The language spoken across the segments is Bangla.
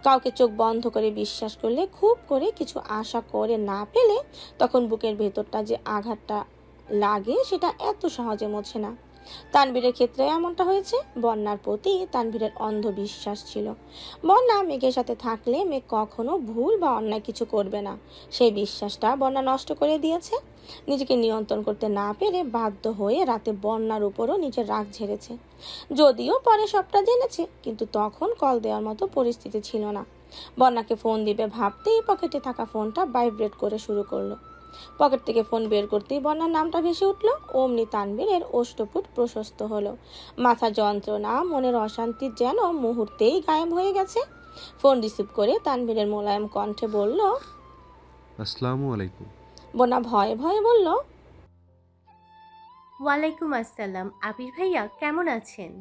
কাউকে চোখ বন্ধ করে বিশ্বাস করলে, খুব করে কিছু আশা করে না পেলে, তখন বুকের ভেতরটা যে আঘাতটা লাগে সেটা এত সহজে মোছে না। তানভীরের ক্ষেত্রে এমনটা হয়েছে। বন্যার প্রতি তানভীরের অন্ধ বিশ্বাস ছিল। বন্যা মেঘের সাথে থাকলে মেঘ কখনো ভুল বা অন্যায় কিছু করবে না, সেই বিশ্বাসটা বন্যা নষ্ট করে দিয়েছে। নিজেকে নিয়ন্ত্রণ করতে না পেরে বাধ্য হয়ে রাতে বন্যার উপরও নিজের রাগ ঝেড়েছে। যদিও পরে সবটা জেনেছে, কিন্তু তখন কল দেওয়ার মতো পরিস্থিতি ছিল না। বন্যাকে ফোন দিবে ভাবতেই পকেটে থাকা ফোনটা ভাইব্রেট করে শুরু করলো। পকেট থেকে ফোন বের করতেই বন্যার নামটা ভেসে উঠল। অমনি তানভীরের ওষ্ঠপুট প্রশস্ত হলো। মাথা যন্ত্রণা, মনের অশান্তি যেন মুহূর্তেই গায়েব হয়ে গেছে। ফোন রিসিভ করে তানভীরের মোলায়েম কণ্ঠে বলল, আসসালামু আলাইকুম। বন্যা ভয়ে ভয়ে বলল, ওয়ালাইকুম আসসালাম। আবির ভাইয়া কেমন আছেন?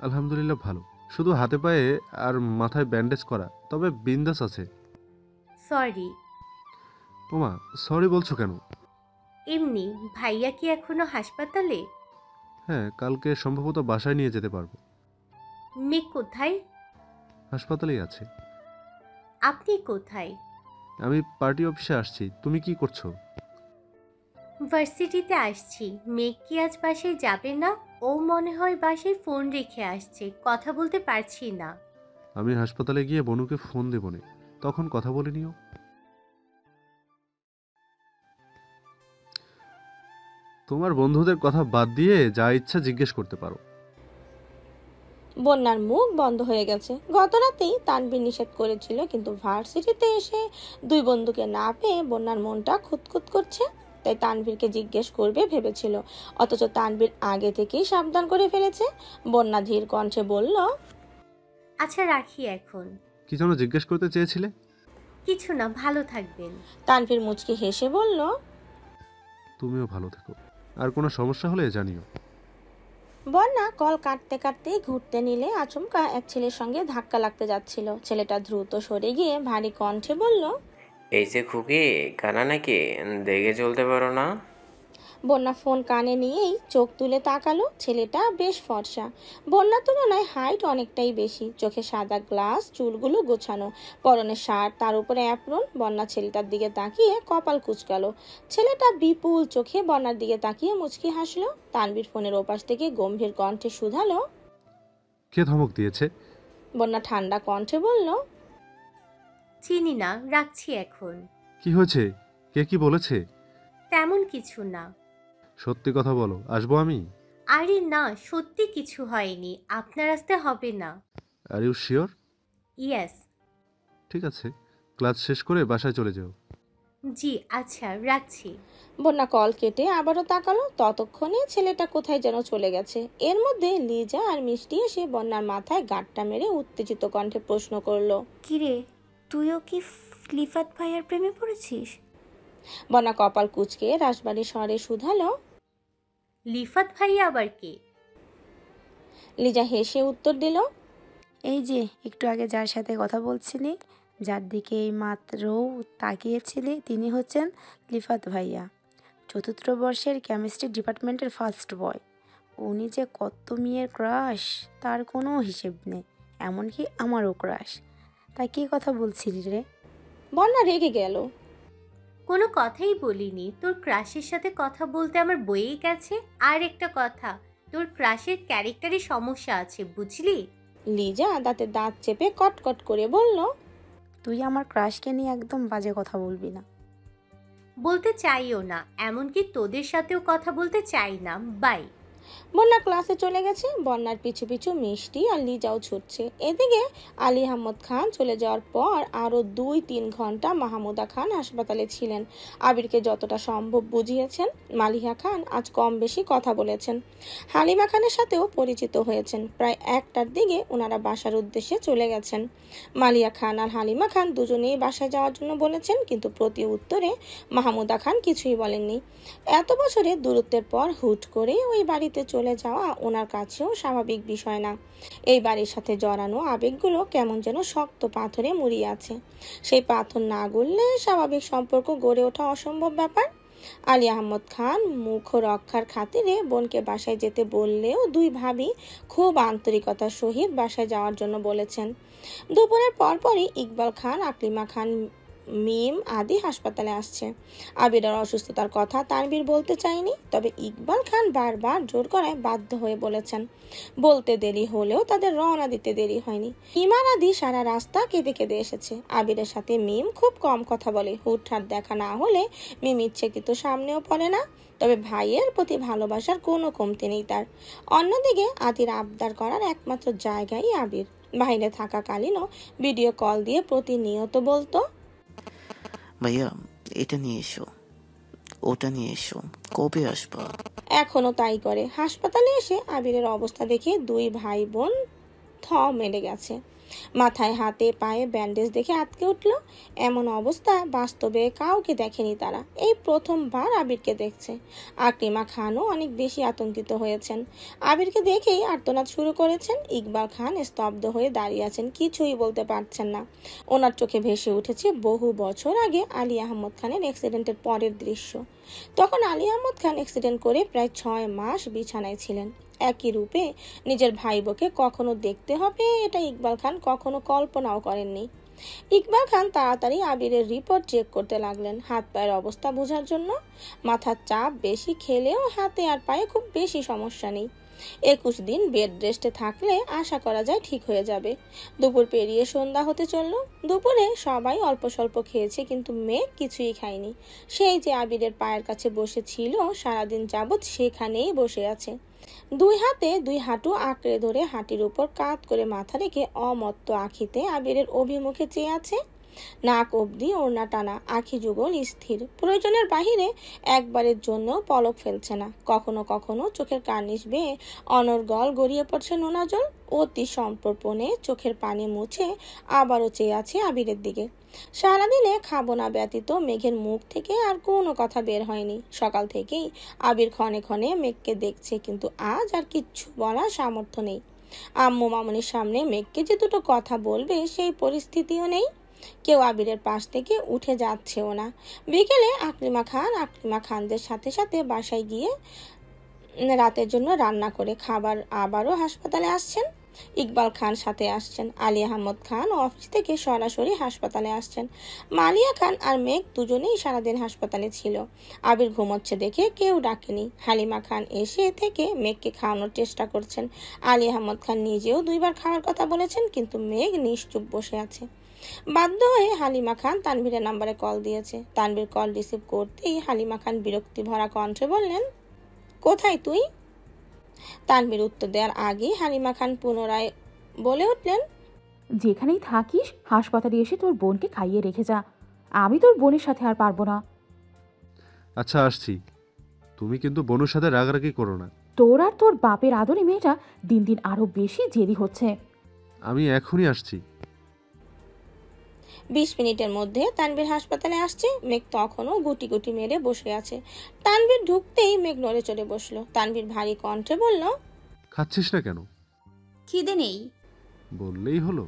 আলহামদুলিল্লাহ ভালো, শুধু হাতে পায়ে আর মাথায় ব্যান্ডেজ করা, তবে বিন্দাস আছে। সরি। ওমা, সরি বলছো কেন? এমনি। ভাইয়া কি এখনো হাসপাতালে? হ্যাঁ, কালকে সম্ভবত বাসায় নিয়ে যেতে পারবো। মেঘ কোথায়? হাসপাতালেই আছে। আপনি কোথায়? আমি পার্টি অফিসে আসছি। তুমি কি করছো? ভার্সিটিতে আসছি। মেঘ কি আজ বাসায় যাবে না? ও মনে হয় বাসায় ফোন রেখে আসছে, কথা বলতে পারছি না। আমি হাসপাতালে গিয়ে বনুকে ফোন দেবো নে, তখন কথা বলে নিও। তোমার বন্ধুদের কথা বাদ দিয়ে যা ইচ্ছা জিজ্ঞেস করতে পারো। বন্যার মুখ বন্ধ হয়ে গেছে। গত রাতেই তানভীর নিষেধ করেছিল, কিন্তু ভার্সিটিতে এসে দুই বন্ধুকে না পেয়ে বন্যার মনটা খুঁতখুত করছে। তাই তানভীরকে জিজ্ঞেস করবে ভেবেছিল, অথচ তানভীর আগে থেকেই সাবধান করে ফেলেছে। বন্যা ধীর কণ্ঠে বলল, আচ্ছা রাখি এখন। কি যেন জিজ্ঞেস করতে চেয়েছিলে? কিছু না, ভালো থাকবেন। তানভীর মুচকি হেসে বলল, তুমিও ভালো থেকো, আর কোনো সমস্যা হলে জানিও। বন্যা কল কাটতে কাটতে ঘুরতে নিলে আচমকা এক ছেলের সঙ্গে ধাক্কা লাগতে যাচ্ছিল। ছেলেটা দ্রুত সরে গিয়ে ভারী কণ্ঠে বলল, এই যে খুকি, কানা নাকি? দেখে চলতে পারো না? বন্যা ফোন কানে নিয়েই চোখ তুলে তাকালো। ছেলেটা বেশ ফর্সা, বন্যার তুলনায় হাইট অনেকটাই বেশি। চোখে সাদা গ্লাস, চুলগুলো গোছানো, পরনে শার্ট, তার উপরে অ্যাপ্রন। বন্যা ছেলেটার দিকে তাকিয়ে কপাল কুঁচকালো। ছেলেটা বিপুল চোখে বন্যার দিকে তাকিয়ে মুচকি হাসলো। তানভীর ফোনের ওপাশ থেকে গম্ভীর কণ্ঠে শুধালো, কে ধমক দিয়েছে? বন্যা ঠান্ডা কণ্ঠে বলল, চিনি না, রাখছি এখন। কি হয়েছে? কে কি বলেছে? তেমন কিছু না। সত্যি কথা বলো, আসবো আমি। আরে না, সত্যি কিছু হয়নি, আপনার আসতে হবে না। Are you sure? ইয়েস। ঠিক আছে, ক্লাস শেষ করে বাসায় চলে যাও। জি আচ্ছা, রাখছি। বন্যা কল কেটে আবারও তাকালো। ততক্ষণে ছেলেটা কোথায় যেন চলে গেছে। এর মধ্যে লিজা আর মিষ্টি এসে বন্যার মাথায় গাঁটটা মেরে উত্তেজিত কণ্ঠে প্রশ্ন করলো, কিরে, তুইও কি লিফাত ভাইয়ার প্রেমে পড়েছিস? বন্যা কপাল কুঁচকে রাশবাড়ি স্বরে শুধালো, লিফাত ভাইয়া আবার কে? লিজা হেসে উত্তর দিল, এই যে একটু আগে যার সাথে কথা বলছিলি, যার দিকে এই মাত্র তাকিয়েছিলি, তিনি হচ্ছেন লিফাত ভাইয়া, চতুর্থ বর্ষের কেমিস্ট্রি ডিপার্টমেন্টের ফার্স্ট বয়। উনি যে কত মেয়ের ক্রাশ তার কোনো হিসেব নেই, এমনকি আমারও ক্রাশ। তা কী কথা বলছিলি রে? বন্যা রেগে গেল। কোনো কথাই বলিনি। তোর ক্রাশের সাথে কথা বলতে আমার বয়েই গেছে। আর একটা কথা, তোর ক্রাশের ক্যারেক্টারে সমস্যা আছে, বুঝলি? লিজা দাঁতে দাঁত চেপে কটকট করে বলল, তুই আমার ক্রাশকে নিয়ে একদম বাজে কথা বলবি না। বলতে চাইও না, এমনকি তোদের সাথেও কথা বলতে চাই না। বাই। বন্যা ক্লাসে চলে গেছে। বন্যার পিছু পিছু মিষ্টি আর লিজাও ছুটছে। এদিকে আলী আহমদ খান চলে যাওয়ার পর আরো 2-3 ঘন্টা মাহমুদা খান হাসপাতালে ছিলেন। আবিরকে যতটা সম্ভব বুঝিয়েছেন। মালিহা খান আজ কম বেশি কথা বলেছেন। হালিমা খানের সাথেও পরিচিত হয়েছেন। প্রায় 1টার দিকে ওনারা বাসার উদ্দেশ্যে চলে গেছেন। মালিয়া খান আর হালিমা খান দুজনেই বাসায় যাওয়ার জন্য বলেছেন, কিন্তু প্রতি উত্তরে মাহমুদা খান কিছুই বলেননি। এত বছরের দূরত্বের পর হুট করে ওই বাড়িতে চলে যাওয়া ওনার কাছেও স্বাভাবিক বিষয় না। এই বাড়ির সাথে জড়ানো আবেগগুলো কেমন যেন শক্ত পাথরে মুড়িয়ে আছে। সেই পাথর না গড়লে স্বাভাবিক সম্পর্ক গড়ে ওঠা অসম্ভব ব্যাপার। আলী আহমদ খান মুখ রক্ষার খাতিরে বোনকে বাসায় যেতে বললেও দুই ভাবি খুব আন্তরিকতার সহিত বাসায় যাওয়ার জন্য বলেছেন। দুপুরের পরপরই ইকবাল খান, আকলিমা খান, মিম আদি হাসপাতালে আসছে। আবিরের অসুস্থতার কথা তানভীর বলতে চায়নি, তবে ইকবাল খান বারবার জোর করায় বাধ্য হয়ে বলেছেন। বলতে দেরি হলেও তাদের রওনা দিতে দেরি হয়নি। ইমান আদি সারা রাস্তা কেঁদে কেঁদে এসেছে। আবিরের সাথে মিম খুব কম কথা বলে, হুটহাট দেখা না হলে মিম ইচ্ছেকৃত সামনেও পড়ে না, তবে ভাইয়ের প্রতি ভালোবাসার কোনো কমতি নেই তার। অন্যদিকে আদির আবদার করার একমাত্র জায়গাই আবির। বাইরে থাকাকালীনও ভিডিও কল দিয়ে প্রতিনিয়ত বলতো, ভাইয়া এটা নিয়ে এসো, ওটা নিয়ে এসো, কবে আসবা? এখনো তাই করে। হাসপাতালে এসে আবিরের অবস্থা দেখে দুই ভাই বোন থ মেরে গেছে। মাথায় হাতে পায়ে ব্যান্ডেজ দেখে আটকে উঠল। এমন অবস্থা বাস্তবে কাউকে দেখেনি তারা, এই প্রথমবার আবিরকে দেখছে। আকলিমা খানও অনেক বেশি আতঙ্কিত হয়েছেন। আবিরকে দেখেই আর্তনাদ শুরু করেছেন। ইকবাল খান স্তব্ধ হয়ে দাঁড়িয়ে আছেন, কিছুই বলতে পারছেন না। ওনার চোখে ভেসে উঠেছে বহু বছর আগে আলী আহমদ খানের অ্যাক্সিডেন্টের পরের দৃশ্য। তখন আলী আহমদ খান অ্যাক্সিডেন্ট করে প্রায় 6 মাস বিছানায় ছিলেন। একই রূপে নিজের ভাই বোকে কখনো দেখতে হবে এটা ইকবাল খান কখনো কল্পনাও করেননি। ইকবাল খান তাড়াতাড়ি আবিরের রিপোর্ট চেক করতে লাগলেন, হাত পায়ের অবস্থা বোঝার জন্য। মাথার চাপ বেশি খেলেও হাতে আর পায়ে খুব বেশি সমস্যা নেই। 21 দিন বেড রেস্টে থাকলে আশা করা যায় ঠিক হয়ে যাবে। দুপুর পেরিয়ে সন্ধ্যা হতে চলল। দুপুরে সবাই অল্প স্বল্প খেয়েছে, কিন্তু মেঘ কিছুই খায়নি। সেই যে আবিরের পায়ের কাছে বসে ছিল সারাদিন যাবৎ সেখানেই বসে আছে। দুই হাতে দুই হাঁটু আঁকড়ে ধরে হাঁটির উপর কাত করে মাথা রেখে অমত্ত আখিতে আবিরের অভিমুখে চেয়ে আছে। নাক অবধি ওড়না টানা, আখি যুগল স্থির, প্রয়োজনের বাহিরে একবারের জন্য পলক ফেলছে না। কখনো কখনো চোখের কার্নিশ বেয়ে অনর্গল গড়িয়ে পড়ছে নোনা জল। অতি সম্প্রপণে চোখের পানি মুছে আবারও চেয়ে আছে আবিরের দিকে। সারাদিনে খাবো না ব্যতীত মেঘের মুখ থেকে আর কোনো কথা বের হয়নি। সকাল থেকেই আবির ক্ষণে ক্ষণে মেঘকে দেখছে, কিন্তু আজ আর কিচ্ছু বলার সামর্থ্য নেই। আম্মু মামুনির সামনে মেঘকে যে দুটো কথা বলবে সেই পরিস্থিতিও নেই। কেউ আবিরের পাশ থেকে উঠে যাচ্ছেও না। বিকেলে আকলিমা খানদের সাথে সাথে বাসায় গিয়ে রাতের জন্য রান্না করে খাবার আবারও হাসপাতালে আসছেন। ইকবাল খান সাথে আসছেন। আলী আহমদ খান অফিস থেকে সরাসরি হাসপাতালে আসছেন। মালিয়া খান আর মেঘ দুজনেই সারাদিন হাসপাতালে ছিল। আবির ঘুমোচ্ছে দেখে কেউ ডাকেনি। হালিমা খান এসে থেকে মেঘকে খাওয়ানোর চেষ্টা করছেন। আলী আহমদ খান নিজেও 2 বার খাওয়ার কথা বলেছেন, কিন্তু মেঘ নিশ্চুপ বসে আছে। বাধ্য হয়ে হালিমা খান তানভীরের নাম্বারে কল দিয়েছে। তানভীর কল রিসিভ করতেই হালিমা খান বিরক্তি ভরা কণ্ঠে বললেন, কোথায় তুই? তানভীর উত্তর দেওয়ার আগেই হালিমা খান পুনরায় বলে উঠলেন, যেখানেই থাকিস হাসপাতালে এসে তোর বোনকে খাইয়ে রেখে যা। আমি তোর বোনের সাথে আর পারবো না। আচ্ছা আসছি। তুমি কিন্তু বোনের সাথে রাগারাগি করো না। তোর আর তোর বাপের আদরে মেয়েটা দিন দিন আরো বেশি জেদি হচ্ছে। আমি এখনই আসছি। 20 মিনিটের মধ্যে তানভীর হাসপাতালে আসছে। মেঘ তখনও গুটি গুটি মেরে বসে আছে। তানভীর ঢুকতেই মেঘ নড়ে চড়ে বসলো। তানভীর ভারী কণ্ঠে বলল, খাচ্ছিস না কেন? খিদে নেই। বললেই হলো।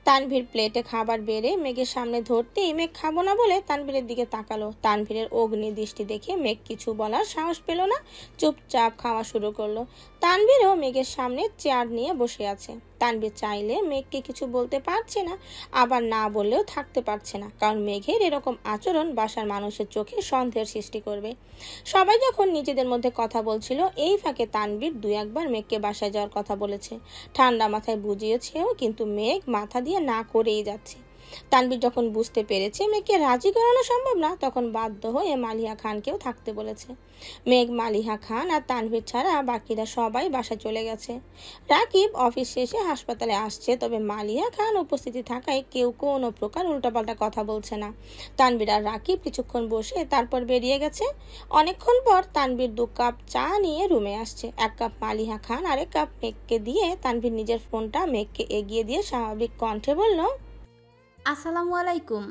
তানভীর প্লেটে খাবার বেড়ে মেঘের সামনে ধরতেই মেঘ খাবো না বলে তানভীরের দিকে তাকালো। তানভীরের অগ্নি দৃষ্টি দেখে মেঘ কিছু বলার সাহস পেল না, চুপচাপ খাওয়া শুরু করলো। তানভীরও মেঘের সামনে চেয়ার নিয়ে বসে আছে। তানভীর চাইলে মেঘকে কিছু বলতে পারছে না, আবার না বললেও থাকতে পারছে না, কারণ মেঘের এরকম আচরণ বাসার মানুষের চোখে সন্দেহের সৃষ্টি করবে। সবাই যখন নিজেদের মধ্যে কথা বলছিল, এই ফাঁকে তানভীর 2 একবার মেঘকে বাসায় যাওয়ার কথা বলেছে। ঠান্ডা মাথায় বুঝিয়েছেও, কিন্তু মেঘ মাথা দিয়ে না করেই যাচ্ছে। তানভীর যখন বুঝতে পেরেছে মেঘকে রাজি করানো সম্ভব না, তখন বাধ্য হয়ে মালিহা খানকেও থাকতে বলেছে। মেঘ, মালিহা খান আর তানভীর ছাড়া বাকিরা সবাই বাসায় চলে গেছে। রাকিব অফিস শেষে হাসপাতালে আসছে, তবে মালিহা খান উপস্থিতি থাকায় কেউ কোনো প্রকার উল্টাপাল্টা কথা বলছে না। তানভীর আর রাকিব কিছুক্ষণ বসে তারপর বেরিয়ে গেছে। অনেকক্ষণ পর তানভীর 2 কাপ চা নিয়ে রুমে আসছে। 1 কাপ মালিহা খান আর 1 কাপ মেঘকে দিয়ে তানভীর নিজের ফোনটা মেঘকে এগিয়ে দিয়ে স্বাভাবিক কণ্ঠে বলল, আসসালামু আলাইকুম।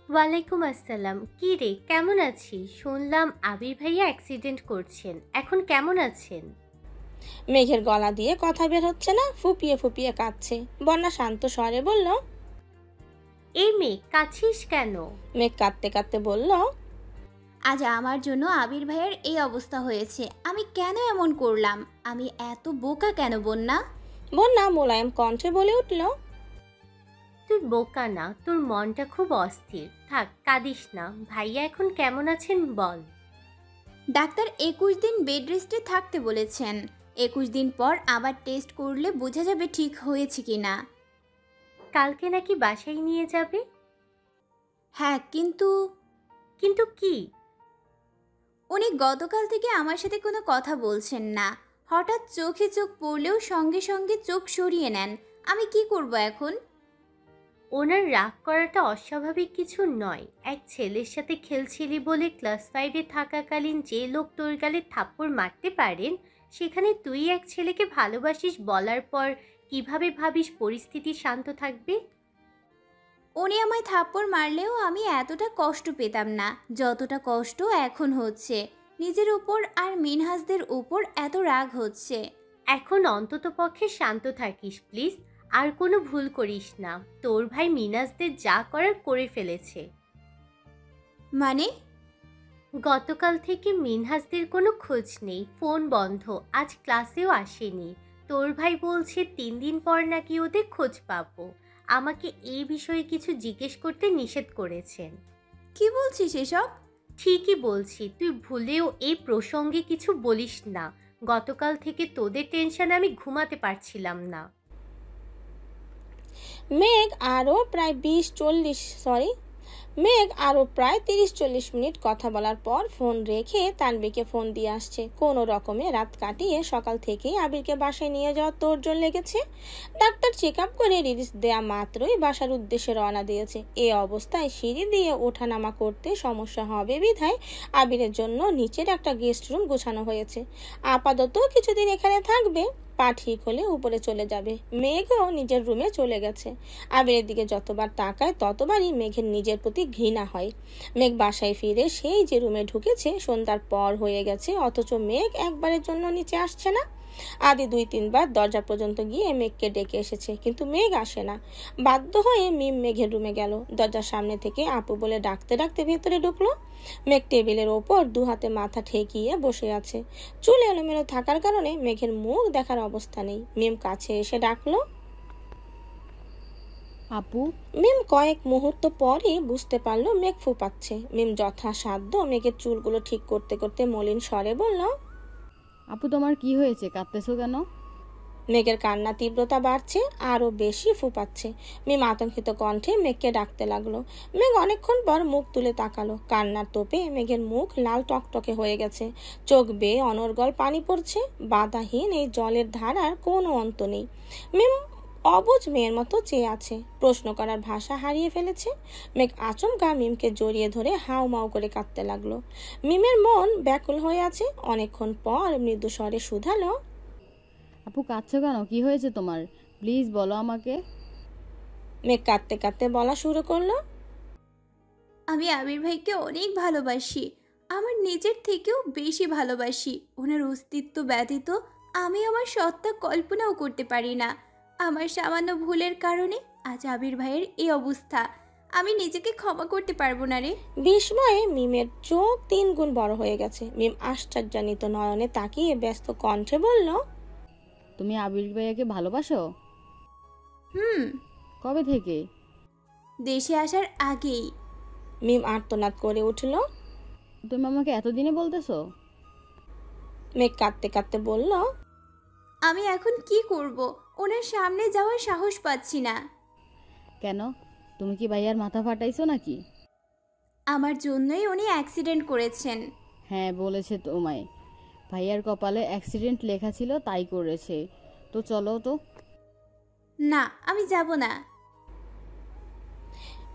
ওয়ালাইকুম আসসালাম। কি রে, কেমন আছিস? শুনলাম আবির ভাইয়া অ্যাক্সিডেন্ট করছেন, এখন কেমন আছেন? মেঘের গলা দিয়ে কথা বের হচ্ছে না, ফুপিয়ে ফুপিয়ে কাঁদছে। বন্যা শান্ত স্বরে বলল, এই মেয়ে কাছিস কেন? মেঘ কাঁদতে কাঁদতে বলল, আজ আমার জন্য আবির ভাইয়ের এই অবস্থা হয়েছে। আমি কেন এমন করলাম? আমি এত বোকা কেন বন্যা? বন্যা মোলায়েম কণ্ঠে বলে উঠল, তুই বোকা না, তোর মনটা খুব অস্থির। থাক, কাঁদিস না। ভাইয়া এখন কেমন আছেন বল। ডাক্তার 21 দিন বেড রেস্টে থাকতে বলেছেন। 21 দিন পর আবার টেস্ট করলে বোঝা যাবে ঠিক হয়েছে কিনা। কালকে নাকি বাসায় নিয়ে যাবে? হ্যাঁ, কিন্তু কিন্তু কি? উনি গতকাল থেকে আমার সাথে কোনো কথা বলছেন না। হঠাৎ চোখে চোখ পড়লেও সঙ্গে সঙ্গে চোখ সরিয়ে নেন। আমি কি করব এখন? ওনার রাগ করাটা অস্বাভাবিক কিছু নয়। এক ছেলের সাথে খেলছিলি বলে ক্লাস 5-এ থাকাকালীন যে লোক তোর গালে থাপ্পড় মারতে পারেন, সেখানে তুই এক ছেলেকে ভালোবাসিস বলার পর কিভাবে ভাবিস পরিস্থিতি শান্ত থাকবে? উনি আমায় থাপ্পড় মারলেও আমি এতটা কষ্ট পেতাম না যতটা কষ্ট এখন হচ্ছে। নিজের উপর আর মিনহাজদের উপর এত রাগ হচ্ছে। এখন অন্তত পক্ষে শান্ত থাকিস প্লিজ। আর কোনো ভুল করিস না। তোর ভাই মিনাজদের যা করার করে ফেলেছে। মানে? গতকাল থেকে মিনহাজদের কোনো খোঁজ নেই, ফোন বন্ধ, আজ ক্লাসেও আসেনি। তোর ভাই বলছে 3 দিন পর নাকি ওদের খোঁজ পাবো। আমাকে এই বিষয়ে কিছু জিজ্ঞেস করতে নিষেধ করেছেন। কি বলছিস এসব? ঠিকই বলছি, তুই ভুলেও এই প্রসঙ্গে কিছু বলিস না। গতকাল থেকে তোদের টেনশনে আমি ঘুমাতে পারছিলাম না। মেঘ আরও প্রায় 30-40 মিনিট কথা বলার পর ফোন রেখে তানবীরকে ফোন দিয়ে আসছে। কোনো রকমে রাত কাটিয়ে সকাল থেকেই আবিরকে বাসায় নিয়ে যাওয়ার তোড়জোড় লেগেছে। ডাক্তার চেক আপ করে রিলিজ দেয়া মাত্রই বাসার উদ্দেশ্যে রওনা দিয়েছে। এই অবস্থায় সিঁড়ি দিয়ে ওঠানামা করতে সমস্যা হবে বিধায় আবিরের জন্য নিচের একটা গেস্ট রুম গোছানো হয়েছে। আপাতত কিছুদিন এখানে থাকবে, পা ঠিক হলে উপরে চলে যাবে। মেঘও নিজের রুমে চলে গেছে। আবিরের দিকে যতবার তাকায় ততবারই মেঘের নিজের প্রতি ঘৃণা হয়। মেঘ বাসায় ফিরে সেই যে রুমে ঢুকেছে সন্ধ্যার পর হয়ে গেছে, অথচ মেঘ একবারের জন্য নিচে আসছে না। আদি 2-3 বার দরজা পর্যন্ত গিয়ে মেঘকে ডেকে এসেছে, কিন্তু মেঘ আসে না। বাধ্য হয়ে মিম মেঘের রুমে গেল। দরজার সামনে থেকে আপু বলে ডাকতে ডাকতে ভেতরে ঢুকলো। মেঘ টেবিলের ওপর 2 হাতে মাথা ঠেকিয়ে বসে আছে। চুল এলোমেলো থাকার কারণে মেঘের মুখ দেখার অবস্থা নেই। মিম কাছে এসে ডাকলো, আপু। মিম কয়েক মুহূর্ত পরই বুঝতে পারলো মেঘ ফুপাচ্ছে। মিম যথাসাধ্য মেঘের চুলগুলো ঠিক করতে করতে মলিন স্বরে বলল, আপু তোমার কি হয়েছে, কাঁদতেছো কেন? মেঘের কান্না তীব্রতা বাড়ছে, আরো বেশি ফুপাচ্ছে। মিম আতঙ্কিত কণ্ঠে মেঘকে ডাকতে লাগলো। মেঘ অনেকক্ষণ পর মুখ তুলে তাকালো। কান্নার তোপে মেঘের মুখ লাল টকটকে হয়ে গেছে, চোখ বেয়ে অনর্গল পানি পড়ছে। বাধাহীন এই জলের ধারার কোনো অন্ত নেই। মিম অবুঝ মেয়ের মতো চেয়ে আছে, প্রশ্ন করার ভাষা হারিয়ে ফেলেছে। মেঘ আচমকা মিমকে জড়িয়ে ধরে হাউ মাউ করে কাঁদতে লাগলো। মিমের মন ব্যাকুল হয়ে আছে। অনেকক্ষণ পর মৃদু স্বরে শুধালো, আপু কাঁদছো কেন, কি হয়েছে তোমার? প্লিজ বলো আমাকে। মেঘ কাঁদতে কাঁদতে বলা শুরু করলো, আমি আবির ভাইকে অনেক ভালোবাসি, আমার নিজের থেকেও বেশি ভালোবাসি। ওনার অস্তিত্ব ব্যতীত আমি আমার সত্তা কল্পনাও করতে পারি না। আমার সামান্য ভুলের কারণে আজ আবির ভাইয়ের এই অবস্থা। আমি নিজেকে ক্ষমা করতে পারবো না রে। বিস্ময়ে মিমের চোখ 3 গুণ বড় হয়ে গেছে। মিম আশ্চর্যান্বিত নয়নে তাকিয়ে ব্যস্ত কণ্ঠে বলল, তুমি আবির ভাইয়াকে ভালোবাসো? হুম, কবে থেকে? দেশে আসার আগেই। মিম আর্তনাদ করে উঠল। তুমি আমাকে এতদিনে বলতেছো? মেঘ কাঁদতে কাঁদতে বলল, আমি এখন কি করব? ওনার সামনে যাওয়ার সাহস পাচ্ছি না। কেন, তুমি কি ভাইয়ার মাথা ফাটাইছো নাকি? আমার জন্যই উনি অ্যাক্সিডেন্ট করেছেন। হ্যাঁ বলেছে তোমায়, ভাইয়ার কপালে অ্যাক্সিডেন্ট লেখা ছিল তাই করেছে। তো চলো তো। না, আমি যাব না।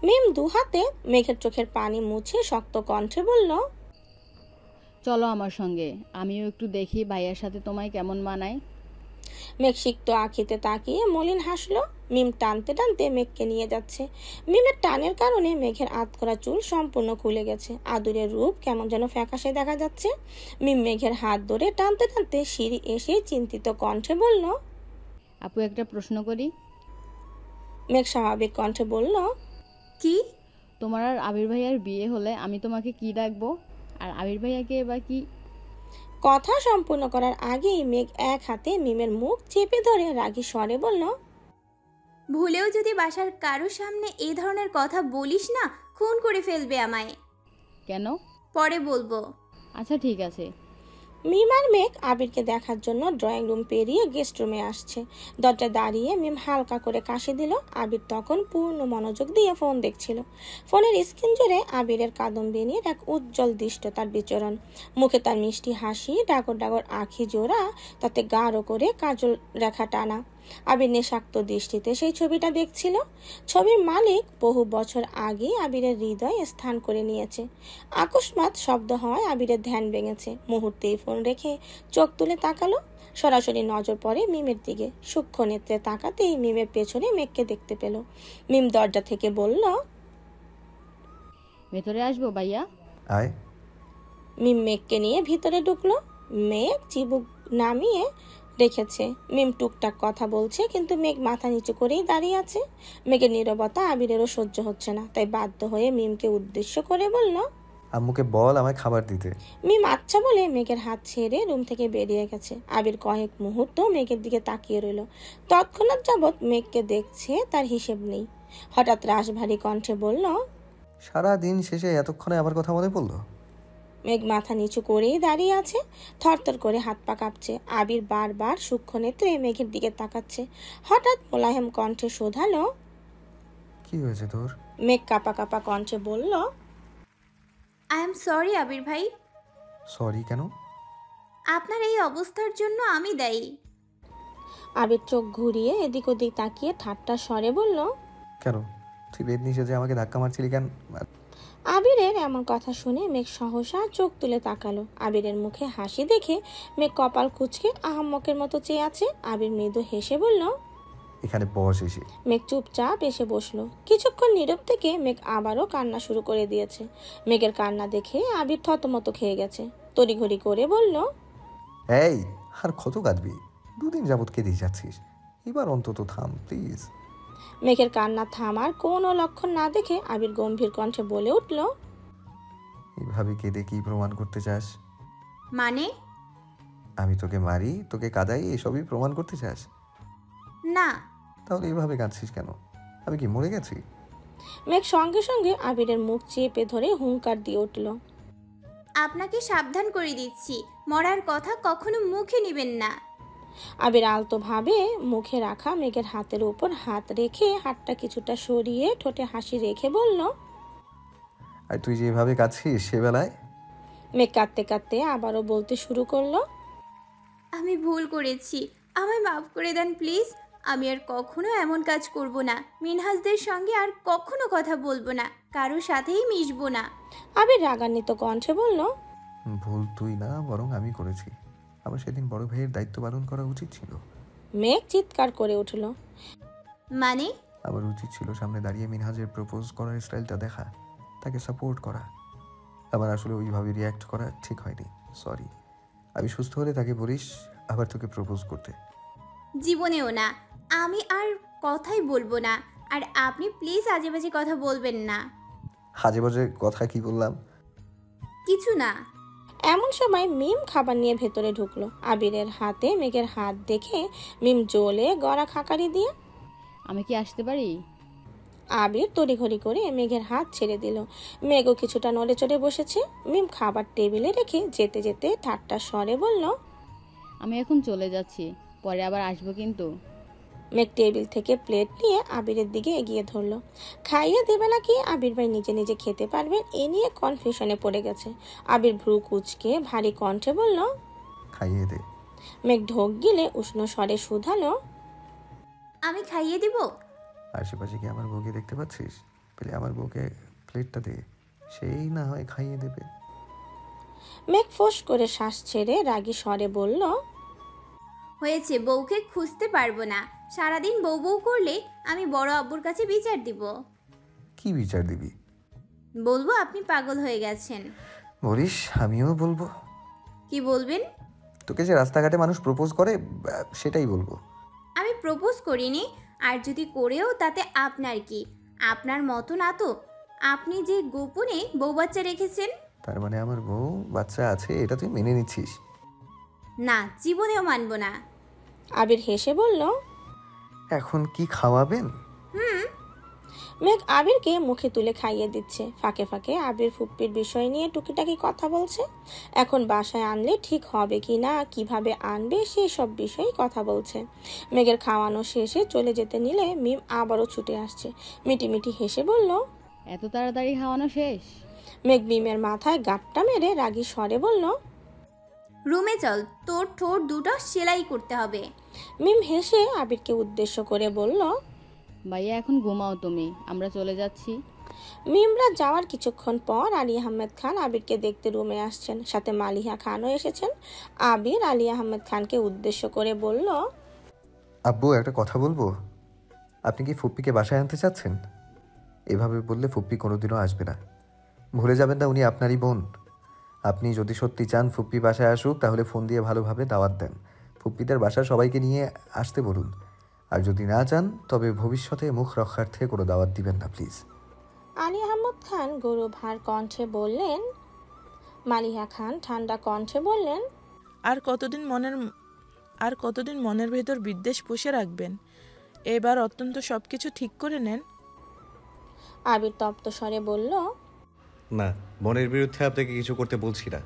মিম 2 হাতে মেঘের চোখের পানি মুছে শক্ত কণ্ঠে বলল, চলো আমার সঙ্গে, আমিও একটু দেখি ভাইয়ার সাথে তোমায় কেমন মানায়। মেঘ সিক্ত আঁখিতে তাকিয়ে মলিন হাসলো। মিম টানতে টানতে মেঘকে নিয়ে যাচ্ছে। মিমের টানের কারণে মেঘের আধকরা চুল সম্পূর্ণ খুলে গেছে। আদুরের রূপ কেমন যেন ফ্যাকাশে দেখা যাচ্ছে। মিম মেঘের হাত ধরে টানতে টানতে সিঁড়ি এসে চিন্তিত কণ্ঠে বলল, আপু একটা প্রশ্ন করি? মেঘ স্বাভাবিক কণ্ঠে বলল, কি? তোমার আর আবির ভাইয়ার বিয়ে হলে আমি তোমাকে কি ডাকবো? আর আবির ভাইয়াকে বা কি? কথা সম্পূর্ণ করার আগেই মেঘ এক হাতে মিমের মুখ চেপে ধরে রাগী স্বরে বলল, ভুলেও যদি বাসার কারোর সামনে এই ধরনের কথা বলিস না, খুন করে ফেলবে আমায়। কেন? পরে বলবো। আচ্ছা ঠিক আছে। মিম আর মেঘ আবিরকে দেখার জন্য ড্রয়িং রুম পেরিয়ে গেস্ট রুমে আসছে। দরজা দাঁড়িয়ে মিম হালকা করে কাশি দিল। আবির তখন পূর্ণ মনোযোগ দিয়ে ফোন দেখছিল। ফোনের স্ক্রিন জুড়ে আবিরের কাদম্বিনীর এক উজ্জ্বল দৃষ্টতার বিচরণ। মুখে তার মিষ্টি হাসি, ডাগর ডাগর আখি জোড়া, তাতে গাঢ় করে কাজল রেখা টানা। আবির নেশাক্ত দৃষ্টিতে সেই ছবিটা দেখছিল। ছবির মালিক বহু বছর আগে আবিরের হৃদয়ে স্থান করে নিয়েছে। আকস্মাৎ শব্দ হয়, আবিরের ধ্যান ভেঙেছে। মুহূর্তেই ফোন রেখে চোখ তুলে তাকালো। সরাসরি নজর পড়ে মিমের দিকে। সূক্ষ্ম নেত্রে তাকাতেই মিমের পেছনে মেঘকে দেখতে পেল। মিম দরজা থেকে বলল, ভেতরে আসবো ভাইয়া? আয়। মিম মেঘকে নিয়ে ভিতরে ঢুকলো। মেঘ চিবুক নামিয়ে রেখেছে। মিম টুকটাক কথা বলছে, কিন্তু মেঘ মাথা নিচু করেই দাঁড়িয়ে আছে। মেঘের নীরবতা আবিরেরও সহ্য হচ্ছে না, তাই বাধ্য হয়ে মিমকে উদ্দেশ্য করে বলল, আম্মুকে বল আমায় খাবার দিতে। মিম আচ্ছা বলে মেঘের হাত ছেড়ে রুম থেকে বেরিয়ে গেছে। আবির কয়েক মুহূর্ত মেঘের দিকে তাকিয়ে রইল। তৎক্ষণাৎ যাবৎ মেঘকে দেখছে, তার হিসেব নেই। হঠাৎ রাশভারী কণ্ঠে বলল, সারা দিন শেষে এতক্ষণে আমার কথা মনে পড়লো? মেঘ মাথা নিচু করেই দাঁড়িয়ে আছে, থরথর করে হাত পা কাঁপছে। আবির বারবার সূক্ষ্ম নেত্রে মেঘের দিকে তাকাচ্ছে। হঠাৎ মোলায়েম কণ্ঠে শোধালো, কি হয়েছে তোর? মেঘ কাঁপা কাঁপা কণ্ঠে বলল, আই এম সরি আবির ভাই। সরি কেন? আপনার এই অবস্থার জন্য আমি দায়ী। আবির চোখ ঘুরিয়ে এদিক ওদিক তাকিয়ে ঠাট্টা স্বরে বলল, কেন? তুই বেদ নিষেধে আমাকে ধাক্কা মারছিলি কেন? আবিরের এমন কথা শুনে মেঘ সহসা চোখ তুলে তাকালো। আবিরের মুখে হাসি দেখে মেঘ কপাল কুঁচকে আহাম্মকের মতো চেয়ে আছে। আবির মৃদু হেসে বলল, এখানে বস এসে। মেঘ চুপচাপ এসে বসলো। কিছুক্ষণ নীরব থেকে মেঘ আবারও কান্না শুরু করে দিয়েছে। মেঘের কান্না দেখে আবির থতমত খেয়ে গেছে। তড়িঘড়ি করে বলল, এই আর কত কাঁদবি? দুদিন যাবত কেঁদেই যাচ্ছিস, এবার অন্তত থাম প্লিজ। মেঘের কান্না থামার কোনো লক্ষণ না দেখে আবির গম্ভীর কণ্ঠে বলে উঠল, এইভাবে কেঁদে কি প্রমাণ করতে চাস? মানে? আমি তোকে মারি, তোকে কাঁদাই, এসবই প্রমাণ করতে চাস? না। তাহলে এইভাবে কাঁদছিস কেন? আমি কি মরে গেছি? মেঘ সঙ্গে সঙ্গে আবিরের মুখ চেপে ধরে হুঙ্কার দিয়ে উঠল, আপনাকে সাবধান করে দিচ্ছি, মরার কথা কখনো মুখে নেবেন না। আবির আলতো ভাবে মুখে রাখা মেঘের হাতের উপর হাত রেখে হাতটা কিছুটা সরিয়ে ঠোঁটে হাসি রেখে বলল, আর তুই যেভাবে কাঁদছিস সেবেলায়? মেঘ কাঁদতে কাঁদতে আবারও বলতে শুরু করলো, আমি ভুল করেছি, আমায় মাফ করে দেন প্লিজ। আমি আর কখনো এমন কাজ করব না। মিনহাজদের সঙ্গে আর কখনো কথা বলবো না, কারোর সাথেই মিশবো না। আবির রাগান্বিত কণ্ঠে বলল, ভুল তুই না, বরং আমি করেছি। আমার সেদিন বড় ভাইয়ের দায়িত্ব পালন করা উচিত ছিল। মেঘ চিৎকার করে উঠল, মানে? আমার উচিত ছিল সামনে দাঁড়িয়ে মিনহাজের প্রপোজ করার স্টাইলটা দেখা, তাকে সাপোর্ট করা। আমার আসলে ওইভাবে রিয়্যাক্ট করা ঠিক হয়নি, সরি। আমি সুস্থ হলে তাকে বলিস আবার তোকে প্রপোজ করতে। জীবনেও না। আমি আর কথাই বলবো না। আর আপনি প্লিজ আজে বাজে কথা বলবেন না। হাজে বাজে কথা কি বললাম? কিছু না। এমন সময় মিম খাবার নিয়ে ভেতরে ঢুকলো। আবিরের হাতে মেঘের হাত দেখে মিম জ্বলে গড়া খাকারি দিয়ে, আমি কি আসতে পারি? আবির তড়িঘড়ি করে মেঘের হাত ছেড়ে দিল। মেঘও কিছুটা নড়ে চড়ে বসেছে। মিম খাবার টেবিলে রেখে যেতে যেতে ঠাট্টা স্বরে বলল, আমি এখন চলে যাচ্ছি, পরে আবার আসবো কিন্তু। মেঘ টেবিল থেকে প্লেট নিয়ে আবিরের দিকে এগিয়ে ধরলো। খাইয়ে দেবে নাকি আবির ভাই নিজে নিজে খেতে পারবেন, এ নিয়ে কনফিউশনে পড়ে গেছে। আবির ভ্রু কুঁচকে ভারী কণ্ঠে বলল, খাইয়ে দে। মেঘ ঢোক গিলে উষ্ণ স্বরে শুধালো, আমি খাইয়ে দিব? আশেপাশে কি আমার বউকে দেখতে পাচ্ছিস? পেলে আমার বউকে প্লেটটা দে, সেই না হয় খাইয়ে দেবে। মেঘ ফোঁস করে শ্বাস ছেড়ে রাগী স্বরে বলল, হয়েছে, বউকে খুঁজতে পারবো না। সারাদিন বউ বউ করলে আমি বড় আব্বুর কাছে বিচার দিব। কি বিচার দিবি? বলবো আপনি পাগল হয়ে গেছেন। বলিস, আমিও বলবো। কি বলবেন? তোকে যে রাস্তাঘাটে মানুষ প্রপোজ করে সেটাই বলবো। আমি প্রপোজ করিনি, আর যদি করেও তাতে আপনার কি? আপনার মতো না তো। আপনি যে গোপনে বউ বাচ্চা রেখেছেন। তার মানে আমার বউ বাচ্চা আছে এটা তুই মেনে নিচ্ছিস? না, জীবনেও মানব না। আবির হেসে বলল। এখন কি খাওয়াবেন? মেঘ আবিরকে মুখে তুলে খাইয়ে দিচ্ছে, ফাঁকে ফাঁকে আবির ফুপ্পির বিষয় নিয়ে টুকিটাকি কথা বলছে। এখন বাসায় আনলে ঠিক হবে কি না, কিভাবে আনবে সেই সব বিষয়ে কথা বলছে। মেঘের খাওয়ানো শেষে চলে যেতে নিলে মিম আবারও ছুটে আসছে, মিটিমিটি হেসে বলল। এত তাড়াতাড়ি খাওয়ানো শেষ? মেঘ মিমের মাথায় গাপটা মেরে রাগী স্বরে বলল। রুমে চল, তোর ঠোঁট দুটো সেলাই করতে হবে। মিম হেসে আবিরকে উদ্দেশ্য করে বলল। ভাইয়া এখন ঘুমাও তুমি, আমরা চলে যাচ্ছি। মিমরা যাওয়ার কিছুক্ষণ পর আলী আহমেদ খান আবিরকে দেখতে রুমে আসছেন, সাথে মালিহা খানও এসেছেন। আবির আলী আহমেদ খানকে উদ্দেশ্য করে বলল। আব্বু একটা কথা বলবো? আপনি কি ফুপ্পিকে বাসায় আনতে চাচ্ছেন? এভাবে বললে ফুপ্পি কোনোদিনও আসবে না। ভুলে যাবেন না উনি আপনারই বোন। আপনি যদি সত্যি চান ফুপ্পি বাসায় আসুক তাহলে ফোন দিয়ে ভালোভাবে দাওয়াত দেন, ফুপ্পিদের বাসার সবাইকে নিয়ে আসতে বলুন। আর যদি না চান তবে ভবিষ্যতে মুখ রক্ষার্থে কোনো দাওয়াত দিবেন না প্লিজ। আলী আহমদ খান গৌরভার কণ্ঠে বললেন। মালিহা খান ঠান্ডা কণ্ঠে বললেন। আর কতদিন মনের ভেতর বিদ্বেষ পুষে রাখবেন? এবার অত্যন্ত সবকিছু ঠিক করে নেন। আবির তপ্ত স্বরে বলল। না, মনের বিরুদ্ধে আপনাকে কিছু করতে বলছি না।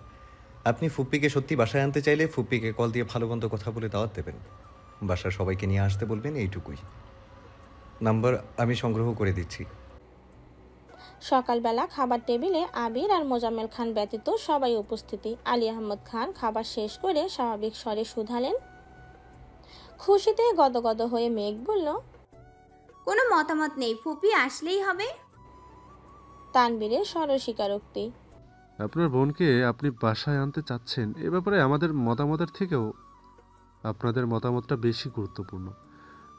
আপনি ফুপ্পিকে সত্যি বাসায় আনতে চাইলে ফুপ্পিকে কল দিয়ে ভালো মন্দ কথা বলে দাওয়াত দেবেন, বাসার সবাইকে নিয়ে আসতে বলবেন, এইটুকুই। নাম্বার আমি সংগ্রহ করে দিচ্ছি। সকালবেলা খাবার টেবিলে আবির আর মোজাম্মেল খান ব্যতীত সবাই উপস্থিতি। আলী আহমদ খান খাবার শেষ করে স্বাভাবিক স্বরে শুধালেন। খুশিতে গদগদ হয়ে মেঘ বলল। কোনো মতামত নেই, ফুপি আসলেই হবে। তানবীরের স্বরস্বীকারোক্তি। আপনার বোনকে আপনি বাসায় আনতে চাচ্ছেন, এ ব্যাপারে আমাদের মতামতের থেকেও আপনাদের মতামতটা বেশি গুরুত্বপূর্ণ।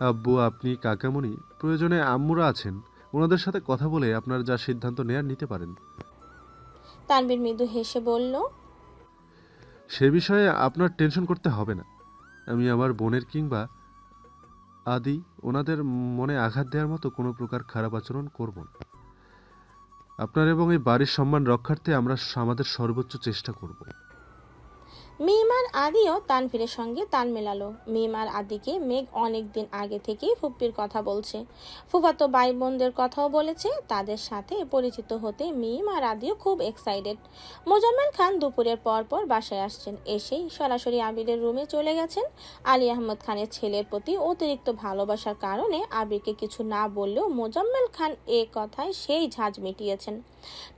আব্বু, আপনি, কাকামণি, প্রয়োজনে আম্মুরা আছেন, ওনাদের সাথে কথা বলে আপনার যা সিদ্ধান্ত নেয়ার নিতে পারেন। তানবীর মৃদু হেসে বলল। সে বিষয়ে আপনার টেনশন করতে হবে না। আমি আমার বোনের কিংবা আদি ওনাদের মনে আঘাত দেওয়ার মতো কোনো প্রকার খারাপ আচরণ করব না। আপনার এবং এই বাড়ির সম্মান রক্ষার্থে আমরা আমাদের সর্বোচ্চ চেষ্টা করব। মিম আর আদিও তানভীরের সঙ্গে তাল মেলালো। মিম আর আদিকে মেঘ অনেক দিন আগে থেকেই ফুপ্পির কথা বলছে, ফুফাতো ভাই বোনদের কথাও বলেছে। তাদের সাথে পরিচিত হতে মিম আর আদিও খুব এক্সাইটেড। মোজাম্মেল খান দুপুরের পর পর বাসায় আসছেন, এসেই সরাসরি আবিরের রুমে চলে গেছেন। আলী আহমদ খানের ছেলের প্রতি অতিরিক্ত ভালোবাসার কারণে আবিরকে কিছু না বললেও মোজাম্মেল খান এ কথায় সেই ঝাঁজ মিটিয়েছেন।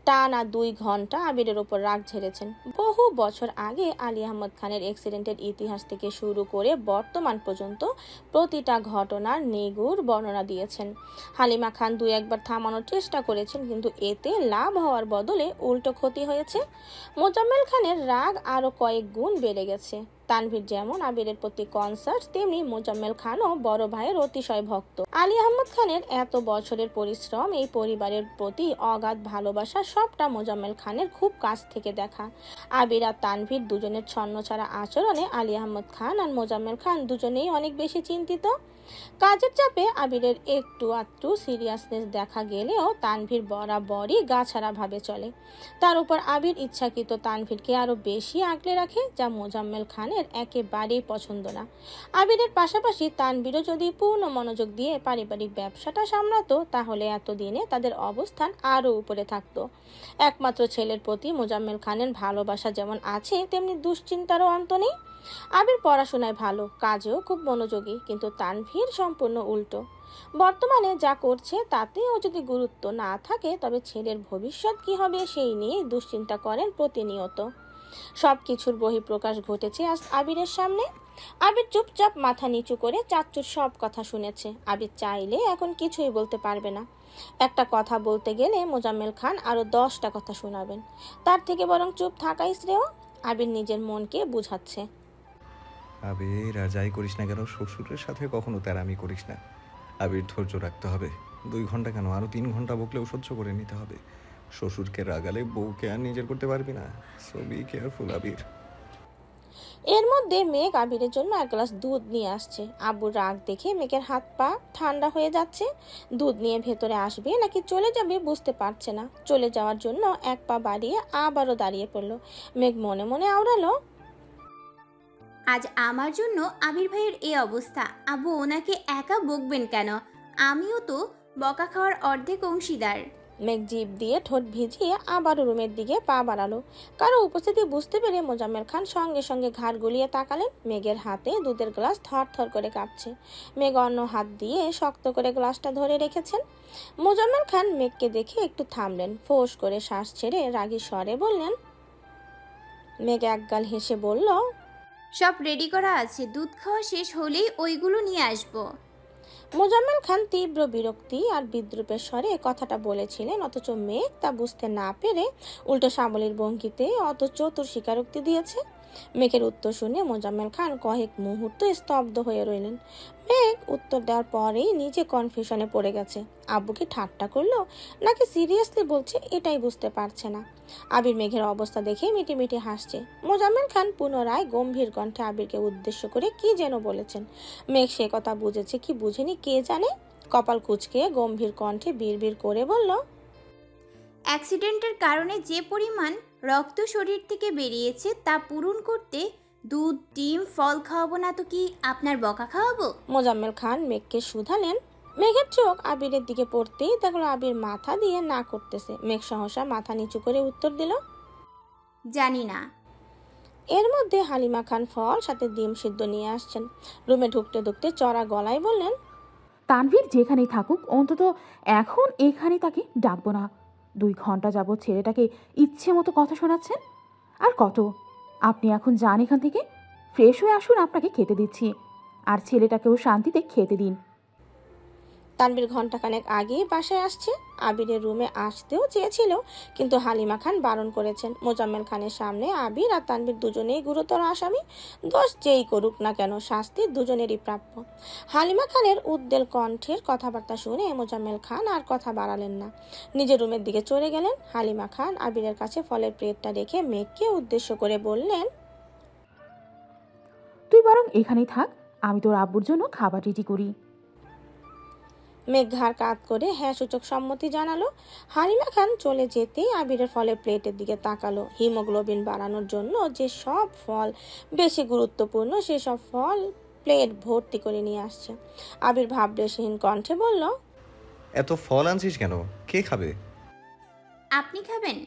টানা 2 ঘন্টা আবিরের ওপর রাগ ঝেড়েছেন। বহু বছর আগে আলী আহমদ খানের অ্যাক্সিডেন্টের ইতিহাস থেকে শুরু করে বর্তমান পর্যন্ত প্রতিটা ঘটনার নিগুড় বর্ণনা দিয়েছেন। হালিমা খান 2-1 বার থামানোর চেষ্টা করেছেন, কিন্তু এতে লাভ হওয়ার বদলে উল্টো ক্ষতি হয়েছে। মোজাম্মেল খানের রাগ আরো কয়েক গুণ বেড়ে গেছে। তানভীর যেমন আবিরের প্রতি কনসার্ট, তেমনি মোজাম্মেল খানও বড় ভাইয়ের অতিশয় ভক্ত। আলী আহমদ খানের এত বছরের পরিশ্রম, এই পরিবারের প্রতি অগাধ ভালোবাসা, সবটা মোজাম্মেল খানের খুব কাছ থেকে দেখা। আবির আর তানভীর দুজনের ছন্নছাড়া আচরণে আলী আহমদ খান আর মোজাম্মেল খান দুজনেই অনেক বেশি চিন্তিত। কাজের চাপে আবিরের একটু আধটু সিরিয়াসনেস দেখা গেলেও তানভীর বরাবরই গাছাড়া ভাবে চলে। তার উপর আবির ইচ্ছাকৃত তানভীরকে আরো বেশি আগলে রাখে, যা মোজাম্মেল খানের একেবারেই পছন্দ না। আবিরের পাশাপাশি তানভীরও যদি পূর্ণ মনোযোগ দিয়ে পারিবারিক ব্যবসাটা সামলাতো, তাহলে এতদিনে তাদের অবস্থান আরো উপরে থাকতো। একমাত্র ছেলের প্রতি মোজাম্মেল খানের ভালোবাসা যেমন আছে, তেমনি দুশ্চিন্তারও অন্ত নেই। আবির পড়াশোনায় ভালো, কাজেও খুব মনোযোগী, কিন্তু তানভীর সম্পূর্ণ উল্টো। বর্তমানে যা করছে তাতেও যদি গুরুত্ব না থাকে, তবে ছেলের ভবিষ্যৎ কি হবে সেই নিয়ে দুশ্চিন্তা করেন প্রতিনিয়ত। সবকিছুর বহিঃপ্রকাশ ঘটেছে আজ আবিরের সামনে। আবির চুপচাপ মাথা নিচু করে চাচ্চুর সব কথা শুনেছে। আবির চাইলে এখন কিছুই বলতে পারবে না। একটা কথা বলতে গেলে মোজাম্মেল খান আরো 10টা কথা শোনাবেন, তার থেকে বরং চুপ থাকাই শ্রেয়। আবির নিজের মনকে বুঝাচ্ছে। আবির, আর যাই করিস না কেন, শ্বশুরের সাথে কখনো তেরামি করিস না। আবির, ধৈর্য রাখতে হবে। 2 ঘন্টা কেন, আরো 3 ঘন্টা বকলেও সহ্য করে নিতে হবে। শ্বশুরকে রাগালে বউকে আর নিজের করতে পারবি না। সো বি কেয়ারফুল আবির। এর মধ্যে মেঘ আবিরের জন্য এক গ্লাস দুধ নিয়ে আসছে। আব্বুর রাগ দেখে মেঘের হাত পা ঠান্ডা হয়ে যাচ্ছে। দুধ নিয়ে ভেতরে আসবে নাকি চলে যাবে বুঝতে পারছে না। চলে যাওয়ার জন্য এক পা বাড়িয়ে আবারও দাঁড়িয়ে পড়লো। মেঘ মনে মনে আওড়ালো, আজ আমার জন্য আবির ভাইয়ের এই অবস্থা। আব্বু ওনাকে একা বকবেন কেন? আমিও তো বকা খাওয়ার অর্ধেক অংশীদার। মেঘ জিভ দিয়ে ঠোঁট ভিজিয়ে আবারও রুমের দিকে পা বাড়ালো। কারো উপস্থিতি বুঝতে পেরে মোজাম্মেল খান সঙ্গে সঙ্গে ঘাড় গুলিয়ে তাকালেন। মেঘের হাতে দুধের গ্লাস থর থর করে কাঁপছে। মেঘ অন্য হাত দিয়ে শক্ত করে গ্লাসটা ধরে রেখেছেন। মোজাম্মেল খান মেঘকে দেখে একটু থামলেন। ফোঁস করে শ্বাস ছেড়ে রাগী স্বরে বললেন। মেঘ একগাল হেসে বলল, সব রেডি করা আছে, দুধ খাওয়া শেষ হলেই ওইগুলো নিয়ে আসবো। মোজাম্মেল খান তীব্র বিরক্তি আর বিদ্রুপের স্বরে কথাটা বলেছিলেন, অথচ মেঘ তা বুঝতে না পেরে উল্টো সাবলীর ভঙ্গিতে অত চতুর স্বীকারোক্তি দিয়েছে। মেঘের উত্তর শুনে মোজাম্মেল খান কয়েক মুহূর্ত স্তব্ধ হয়ে রইলেন। মেঘ উত্তর দেওয়ার পরেই নিজে কনফিউশনে পড়ে গেছে। আব্বু কি ঠাট্টা করলো নাকি সিরিয়াসলি বলছে এটাই বুঝতে পারছে না। আবির মেঘের অবস্থা দেখে মিটিমিটি হাসছে। মোজাম্মেল খান পুনরায় গম্ভীর কণ্ঠে আবিরকে উদ্দেশ্য করে কি যেন বলেছেন। মেঘ সে কথা বুঝেছে কি বুঝেনি কে জানে। কপাল কুঁচকে গম্ভীর কণ্ঠে বিড়বিড় করে বলল, অ্যাক্সিডেন্টের কারণে যে পরিমাণ রক্ত শরীর থেকে বেরিয়েছে তা পূরণ করতে দুধ, ডিম, ফল খাওয়াবো না তো কি আপনার বকা খাওয়াবো? মোজাম্মেল খান মেঘকে শুধালেন। মেঘের চোখ আবিরের দিকে পড়তেই দেখলো আবির মাথা দিয়ে না করতেছে। মেঘ সহসা মাথা নিচু করে উত্তর দিল, জানি না। এর মধ্যে হালিমা খান ফল সাথে ডিম সিদ্ধ নিয়ে আসছেন। রুমে ঢুকতে ঢুকতে চড়া গলায় বললেন, তানভীর যেখানেই থাকুক অন্তত এখন এখানে তাকে ডাকবো না। 2 ঘন্টা যাবৎ ছেলেটাকে ইচ্ছে মতো কথা শোনাচ্ছেন। আর কত? আপনি এখন যান এখান থেকে, ফ্রেশ হয়ে আসুন, আপনাকে খেতে দিচ্ছি। আর ছেলেটাকেও শান্তিতে খেতে দিন। তানভীর ঘন্টাখানেক আগেই বাসায় আসছে। আবিরের রুমে আসতেও চেয়েছিল, কিন্তু হালিমা খান বারণ করেছেন। মোজাম্মেল খানের সামনে আবির আর তানভীর দুজনেই গুরুতর আসামি। দোষ যেই করুক না কেন শাস্তি দুজনেরই প্রাপ্য। হালিমা খানের উদ্বেল কণ্ঠের কথাবার্তা শুনে মোজাম্মেল খান আর কথা বাড়ালেন না, নিজের রুমের দিকে চলে গেলেন। হালিমা খান আবিরের কাছে ফলের প্লেটটা রেখে মেঘকে উদ্দেশ্য করে বললেন, তুই বরং এখানেই থাক, আমি তোর আব্বুর জন্য খাবার রেডি করি। মেঘ ঘাড় কাত করে হ্যাঁ সূচক সম্মতি জানালো। হালিমা খান চলে যেতেই আবিরের ফলের প্লেটের দিকে তাকালো। হিমোগ্লোবিন বাড়ানোর জন্য যে সব ফল বেশি গুরুত্বপূর্ণ সেসব ফল প্লেট ভর্তি করে নিয়ে আসছে। আবির ভাবলেশহীন কণ্ঠে বলল, এত ফল আনছিস কেন? কে খাবে? আপনি খাবেন?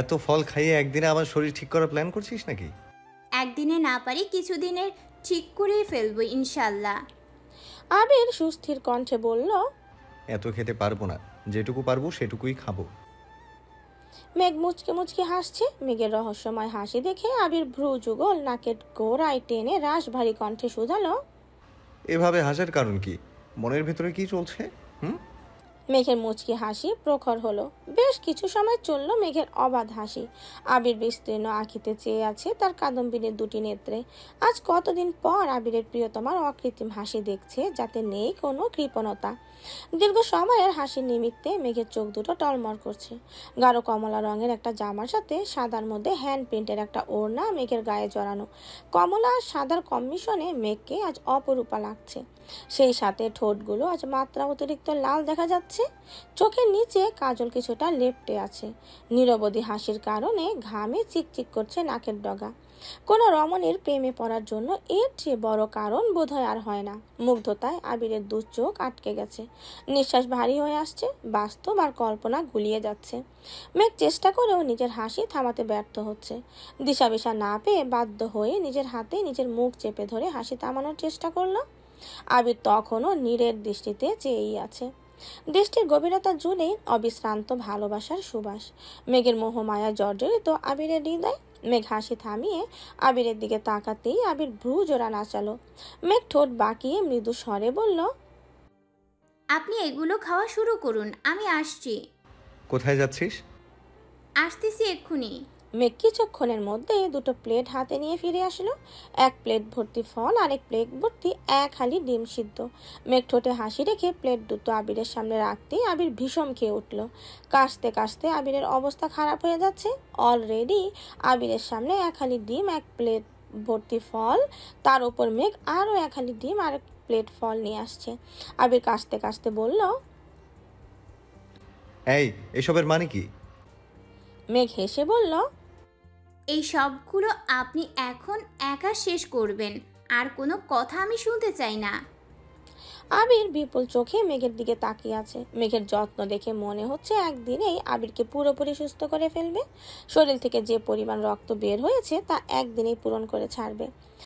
এত ফল খাইয়ে একদিনে আমার শরীর ঠিক করার প্ল্যান করছিস নাকি? একদিনে না পারি কিছুদিনের ঠিক করেই ফেলবো ইনশাল্লাহ। আবির সুস্থির কণ্ঠে বলল, এত খেতে পারবো না, যেটুকু পারবো সেটুকুই খাবো। মেঘ মুচকে মুচকে হাসছে। মেঘের রহস্যময় হাসি দেখে আবির ভ্রু যুগল নাকের গোড়ায় টেনে রাশ ভারী কণ্ঠে শুধালো, এভাবে হাসার কারণ কি? মনের ভেতরে কি চলছে? মেঘের মুচকি হাসি প্রখর হলো। বেশ কিছু সময় চলল মেঘের অবাধ হাসি। আবির বিস্তীর্ণ আঁখিতে চেয়ে আছে তার কাদম্বিনীর দুটি নেত্রে। আজ কতদিন পর আবিরের প্রিয়তমার অকৃত্রিম হাসি দেখছে, যাতে নেই কোনো কৃপণতা। দীর্ঘ সময়ের হাসির নিমিত্তে মেঘের চোখ দুটো টলমল করছে। গাঢ় কমলা রঙের একটা জামার সাথে সাদার মধ্যে হ্যান্ড প্রিন্টের একটা ওড়না মেঘের গায়ে জড়ানো। কমলা আর সাদার কম্বিশনে মেঘকে আজ অপরূপা লাগছে। সেই সাথে ঠোঁটগুলো আজ মাত্রা অতিরিক্ত লাল দেখা যাচ্ছে। চোখের নিচে কাজল কিছুটা লেপ্টে আছে। নিরবধি হাসির কারণে ঘামে চিকচিক করছে নাকের ডগা। কোনো রমণীর প্রেমে পড়ার জন্য এর চেয়ে বড় কারণ বোধহয় আর হয় না। মুগ্ধতায় আবিরের 2 চোখ আটকে গেছে। নিঃশ্বাস ভারী হয়ে আসছে। বাস্তব আর কল্পনা গুলিয়ে যাচ্ছে। মেঘ চেষ্টা করেও নিজের হাসি থামাতে ব্যর্থ হচ্ছে। দিশাবিশা না পেয়ে বাধ্য হয়ে নিজের হাতে নিজের মুখ চেপে ধরে হাসি থামানোর চেষ্টা করলো। আবির তখনও নীরের দৃষ্টিতে চেয়েই আছে। দৃষ্টির গভীরতা জুড়ে অবিশ্রান্ত ভালোবাসার সুবাস। মেঘের মোহমায়া জর্জরিত আবিরের হৃদয়। মেঘ হাসি থামিয়ে আবিরের দিকে তাকাতেই আবির ভ্রু জোড়া নাচালো। মেঘ ঠোঁট বাঁকিয়ে মৃদু স্বরে বলল, আপনি এগুলো খাওয়া শুরু করুন, আমি আসছি। কোথায় যাচ্ছিস? আসতেছি এক্ষুনি। মেঘ কিছুক্ষণের মধ্যে 2টো প্লেট হাতে নিয়ে ফিরে আসলো। 1 প্লেট ভর্তি ফল আর 1 প্লেট ভর্তি 1 হালি ডিম সিদ্ধ। মেঘ ঠোঁটে হাসি রেখে প্লেট দুটো আবিরের সামনে রাখতে আবির ভীষণ খেয়ে উঠল। কাশতে কাশতে আবিরের অবস্থা খারাপ হয়ে যাচ্ছে। অলরেডি আবিরের সামনে 1 হালি ডিম, 1 প্লেট ভর্তি ফল, তার উপর মেঘ আরও 1 হালি ডিম আর প্লেট ফল নিয়ে আসছে। আবির কাশতে কাশতে বলল, এই এসবের মানে কি? মেঘ হেসে বলল, এই সবগুলো আপনি এখন একা শেষ করবেন, আর কোনো কথা আমি শুনতে চাই না। আবির বিপুল চোখে মেঘের দিকে তাকিয়ে আছে। মেঘের যত্ন দেখে মনে হচ্ছে একদিনেই আবিরকে পুরোপুরি সুস্থ করে ফেলবে। শরীর থেকে যে পরিমাণ রক্ত বের হয়েছে তা একদিনেই পূরণ করে ছাড়বে।